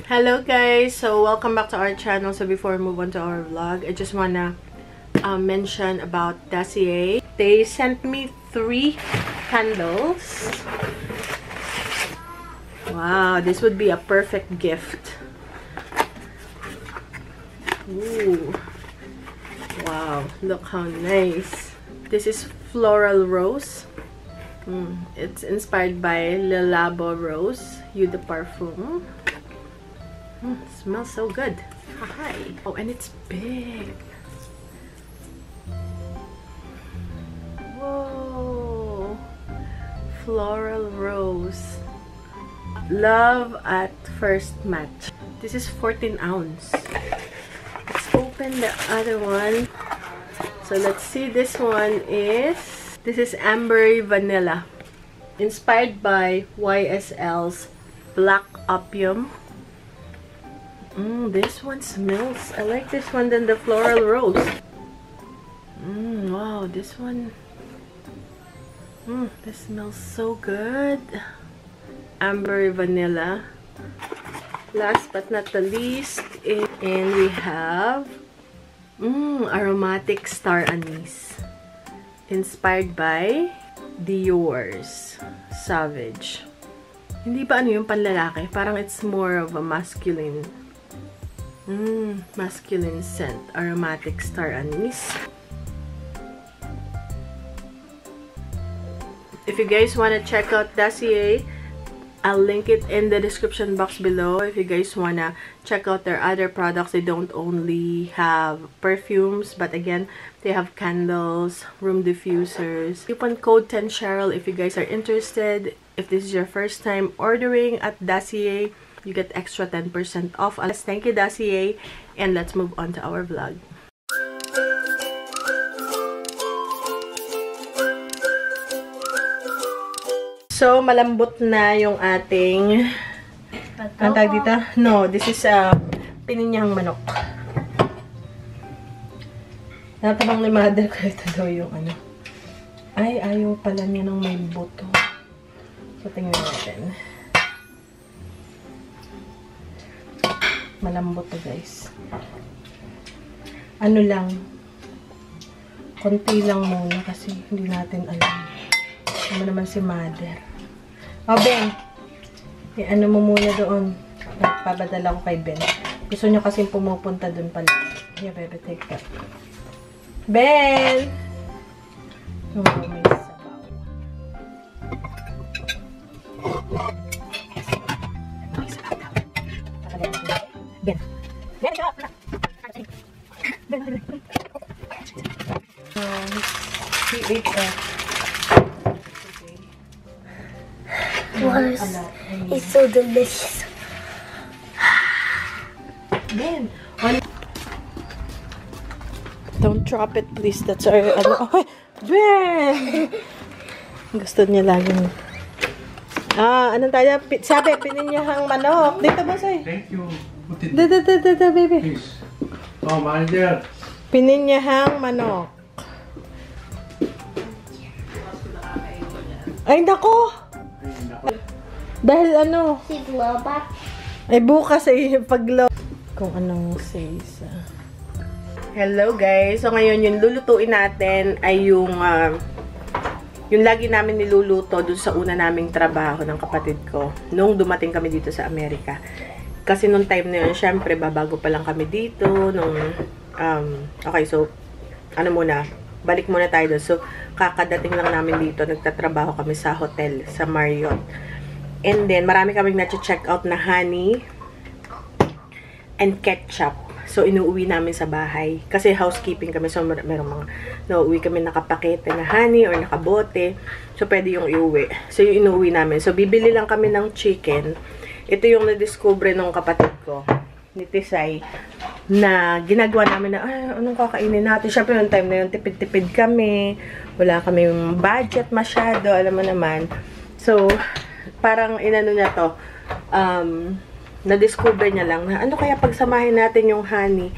Hello guys, so welcome back to our channel. So before we move on to our vlog, I just wanna mention about Dacier. They sent me 3 candles. Wow, this would be a perfect gift. Ooh. Wow, look how nice. This is Floral Rose. It's inspired by Le Labo Rose, Eau de Parfum. Smells so good. Hi. Oh, and it's big. Whoa. Floral Rose. Love at First Match. This is 14 ounce. Let's open the other one. So let's see, this one is, this is Amber Vanilla. Inspired by YSL's Black Opium. This one smells. I like this one than the Floral Rose. Wow, this one. This smells so good. Amber Vanilla. Last but not the least, and we have Aromatic Star Anise. Inspired by Dior's Savage. Hindi ba ano yung panlalaki? Parang it's more of a masculine. Masculine scent. Aromatic Star Anise. If you guys want to check out Dacier, I'll link it in the description box below. If you guys want to check out their other products, they don't only have perfumes, but again, they have candles, room diffusers. Coupon code 10Cheryl if you guys are interested. If this is your first time ordering at Dacier, you get extra 10% off. Thank you, Dacier, and let's move on to our vlog. So, malambot na yung ating... Ang tawag dito? No, this is pininyang manok. Natabang ni mother ko, ito daw yung ano. Ay, ayaw pala niya ng may buto. So, tingnan natin. Malambot to, guys. Ano lang. Konti lang muna kasi hindi natin alam. Ano naman si mother. Oh, Ben. Ano mo muna doon. Nagpapadala ko kay Ben. Gusto nyo kasi pumupunta doon pala. Yeah, baby, take that. Ben! Oh, may sabaw. Ben. Ben, siya! Ben, Ben. CHF. Water is so delicious. Ben, don't drop it, please. That's our ano. Oh, Ben! Gusto niya laging. Anong tayo? Sabi, pininyahang manok. Dito ba, say? Thank you. Put it, Dito, baby. please. Oh, manager. Pininyahang manok. Ay, nako! Dahil ano? Si Globak. Ay, bukas ay paglo. Kung anong says. Hello guys. So ngayon yung lulutuin natin ay yung lagi namin niluluto dun sa una naming trabaho ng kapatid ko nung dumating kami dito sa Amerika. Kasi nung time na yun, syempre babago pa lang kami dito nung okay, so ano muna, balik muna tayo doon. So kakadating lang namin dito, nagtatrabaho kami sa hotel sa Marriott. And then, marami kaming na-check out na honey and ketchup. So, inuuwi namin sa bahay. Kasi housekeeping kami. So, merong mga nauuwi kami nakapakete na honey or nakabote. So, pwede yung iuwi. So, yung inuuwi namin. So, bibili lang kami ng chicken. Ito yung na-discover ng kapatid ko, ni Tisay, na ginagawa namin na, anong kakainin natin? Siyempre, yung time na yun, tipid-tipid kami. Wala kami budget masyado. Alam mo naman. So, parang inano niya to, na-discover niya lang na ano kaya pagsamahin natin yung honey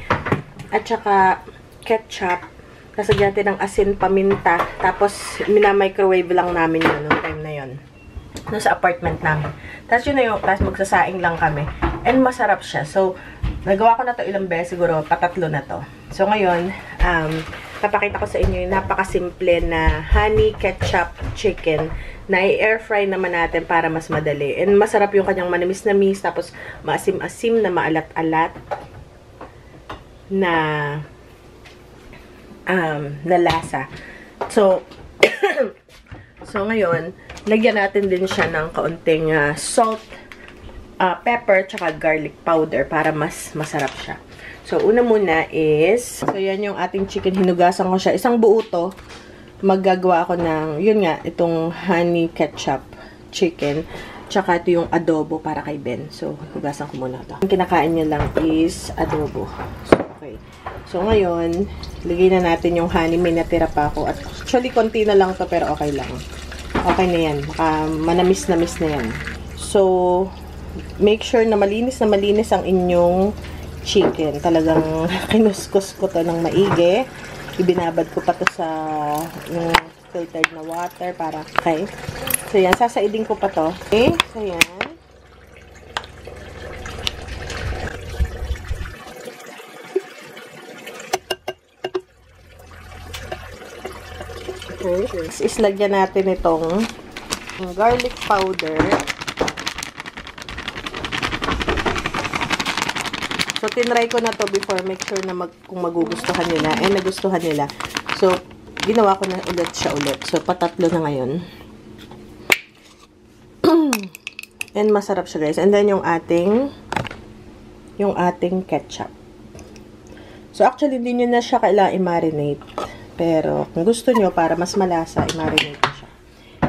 at saka ketchup, kasagyan natin ng asin, paminta, tapos mina-microwave lang namin yun noong time na yun. Sa apartment namin. Tapos yun na yung, tapos magsasaing lang kami. And masarap siya. So, nagawa ko na to ilang beses, siguro patatlo na to. So, ngayon, papakita ko sa inyo yung napakasimple na honey ketchup chicken na i-air fry naman natin para mas madali. And masarap yung kanyang manamis-namis, tapos maasim-asim na maalat-alat na lasa. So, so ngayon, lagyan natin din siya ng kaunting salt, pepper, tsaka garlic powder para mas masarap siya. So, una muna is, so yan yung ating chicken. Hinugasan ko siya. Isang buo to. Maggagawa ako ng, yun nga, itong honey ketchup chicken. Tsaka ito yung adobo para kay Ben. So, hugasan ko muna ito. Ang kinakain niya lang is adobo. So, okay. So, ngayon, lagay na natin yung honey. May natira pa ako. At actually, konti na lang to pero okay lang. Okay na yan. Manamis-namis na yan. So, make sure na malinis ang inyong chicken. Talagang kinuskus ko to ng maigi. Ibinabad ko pa to sa filtered na water para okay. So, yan. Sasaidin ko pa to. Okay? So, yan. Okay. Islagyan natin itong garlic powder. So, tinry ko na to before. Make sure na kung magugustuhan nila. And nagustuhan nila. So, ginawa ko na ulit siya ulit. So, patatlo na ngayon. And masarap siya, guys. And then, yung ating ketchup. So, actually, hindi nyo na siya kailangan i-marinate. Pero, kung gusto nyo, para mas malasa, i-marinate na siya.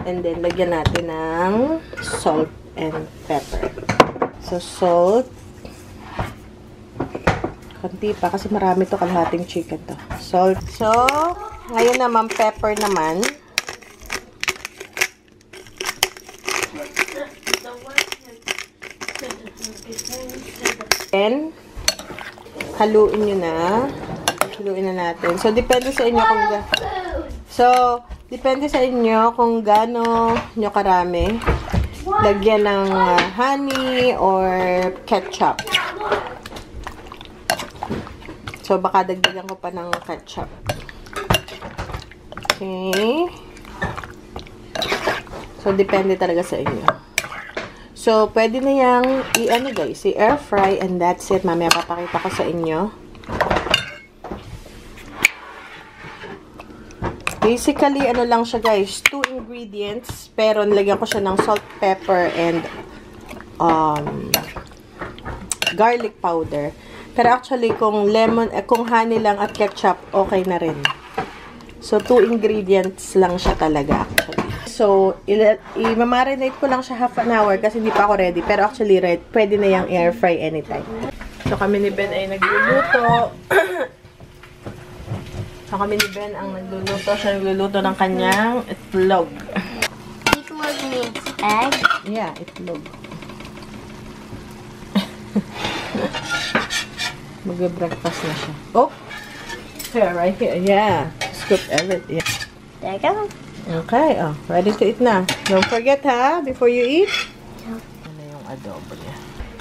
And then, lagyan natin ng salt and pepper. So, salt. Kunti pa kasi marami to, kalahating chicken to. Salt. So, ngayon naman, pepper naman. Then, haluin nyo na. Haluin na natin. So, depende sa inyo kung gaano nyo karami lagyan ng honey or ketchup. So, baka dagdagan ko pa ng ketchup. Okay. So, depende talaga sa inyo. So, pwede na yung guys, i-air fry and that's it. Mamaya papakita ko sa inyo. Basically, ano lang siya guys, 2 ingredients. Pero, nilagyan ko siya ng salt, pepper, and garlic powder. Pero actually, kung honey lang at ketchup, okay na rin. So, 2 ingredients lang siya talaga actually. So, i-marinate ko lang siya half an hour kasi hindi pa ako ready. Pero actually, pwede na yung air fry anytime. So, kami ni Ben ay nagluluto. So, kami ni Ben ang nagluluto. Siya nagluluto ng kanyang itlog. Itlog means egg? Yeah, itlog. Mag-breakfast na siya. Oh! Here, right here. Yeah. Scoop everything. There you go. Okay. Oh, ready to eat na. Don't forget ha, before you eat. Ano yung adobo niya?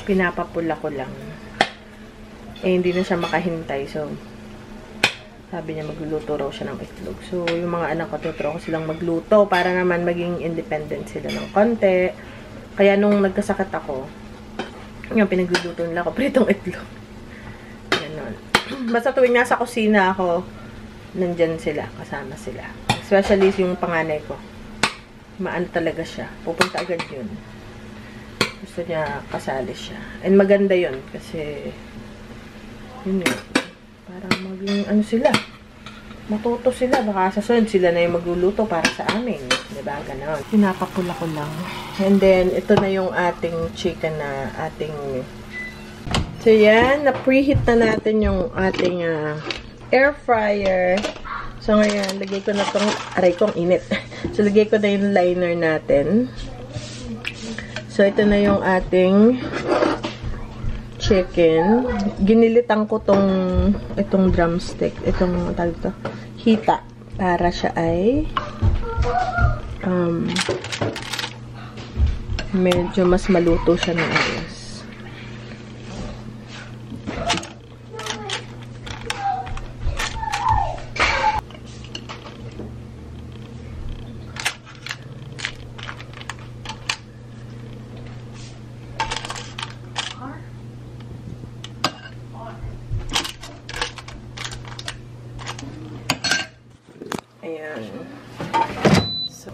Pinapapula ko lang. Eh, hindi na siya makahintay. So, sabi niya magluluto raw siya ng itlog. So, yung mga anak ko, tuturo ko silang magluto para naman maging independent sila ng konti. Kaya nung nagkasakit ako, yung pinagluluto nila ako, pritong itlog. Ganon. Basta tuwing nasa kusina ako, nandyan sila, kasama sila. Especially yung panganay ko. Maano talaga siya. Pupunta agad yun. Gusto niya kasali siya. And maganda yun kasi yun yun. Para maging ano sila. Matuto sila. Baka sa sunod sila na yung magluluto para sa amin. Diba? Ganon. Pinapapula ko lang. And then, ito na yung ating chicken na ating so yan. Na-preheat na natin yung ating air fryer. So, ngayon, lagay ko na itong, aray kong init. So, lagay ko na yung liner natin. So, ito na yung ating chicken. Ginilitan ko itong drumstick. Itong, tawag ito, hita. Para siya ay medyo mas maluto siya ng ayos. Ayan. So,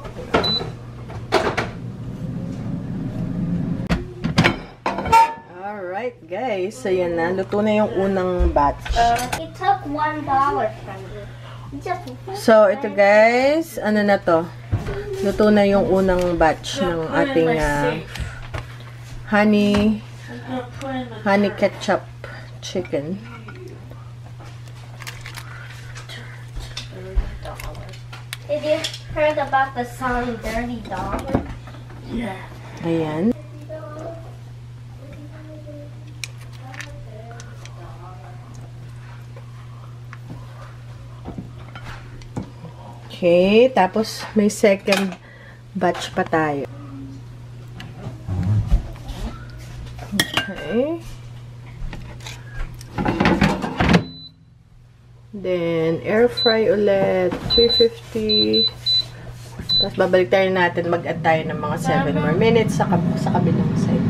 alright, guys. So, yan na. Luto na yung unang batch. It took $1 from you. Just So, ito guys. Ano na to? Luto na yung unang batch ng ating honey ketchup chicken. Did you heard about the song Dirty Dollar? Yeah. Ayan. Okay, tapos may second batch pa tayo. Okay. Then, air fry ulit, 350. Tapos, babalik tayo natin, mag-add tayo ng mga 7 more minutes sa kabilang side.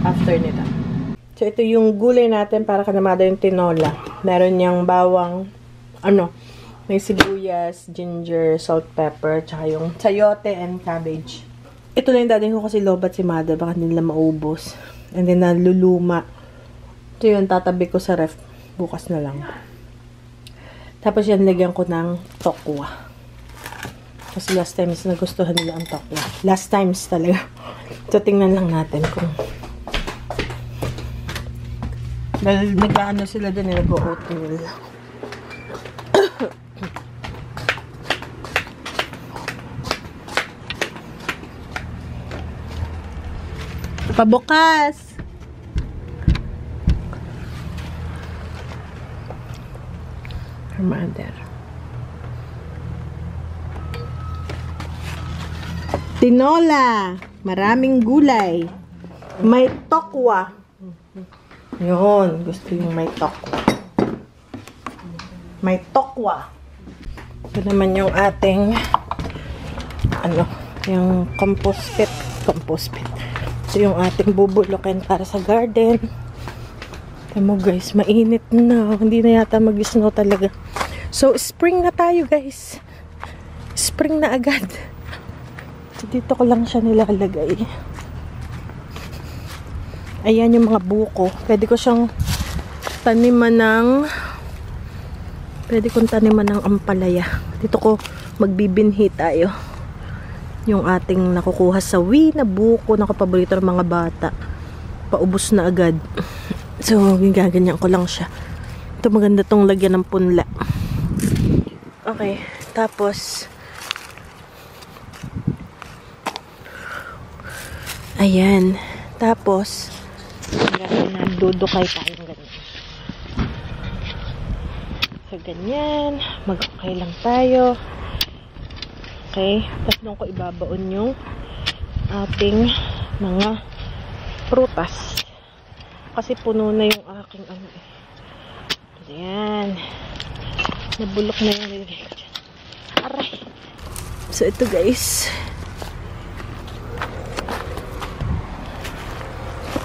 After nito. So, ito yung gulay natin para kanamada yung tinola. Meron niyang bawang, may sibuyas, ginger, salt, pepper, tsaka yung sayote and cabbage. Ito lang yung dating ko kasi lobat si Mada. Baka nila maubos. And then, naluluma. Ito yun, tatabi ko sa ref. Bukas na lang. Tapos yan, lagyan ko ng tokwa. Kasi last times, nagustuhan nila ang tokwa. Last times talaga. So, tingnan lang natin kung... Dahil nag-ano sila dun, nag-oatmeal. Pabukas! Her mother. Tinola! Maraming gulay. May tokwa. Yun. Gusto yung may tokwa. May tokwa. Ito naman yung ating yung compost pit. Ito yung ating bubulokin para sa garden. Ito mo guys, mainit na. Hindi na yata mag-snow talaga. So, spring na tayo guys. Spring na agad. So, dito ko lang siya nilalagay. Ayan yung mga buko. Pwede kong taniman ng ampalaya. Dito ko magbibinhi tayo. Yung ating nakukuha sa na buko na kapaborito ng mga bata. Paubos na agad. So, gaganyan ko lang siya. Ito maganda tong lagyan ng punla. Okay. Tapos, ayan. Tapos, dudukay tayo ganyan. So, ganyan. Mag-okay lang tayo. Okay. Tapos doon ko ibabaon yung ating mga prutas. Kasi puno na yung aking Ayan. Nabulok na yung nilagay ko dyan. Aray. So, ito guys.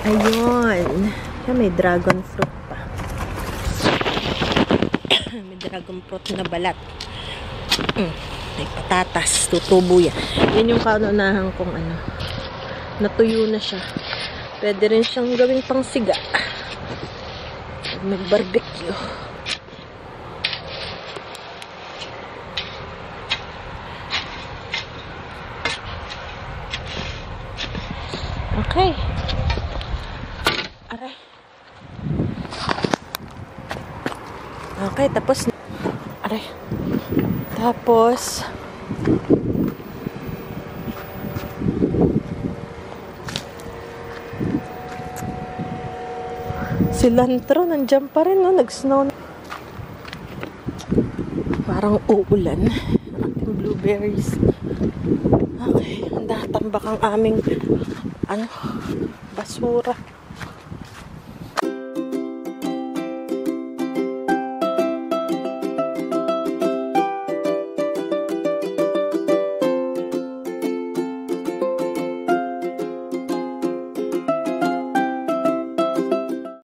Ayun. May dragon fruit pa. May dragon fruit na balat. May patatas. Tutubo yan. Yan yung kaunahan kong natuyo na siya. Pwede rin siyang gawing pangsiga. Mag-barbecue. Okay. Aray. Okay, tapos. Aray. Tapos. Cilantro, nandiyan pa rin, no? Nag-snow. Parang uulan. Ating blueberries. Okay, natambak ang aming basura.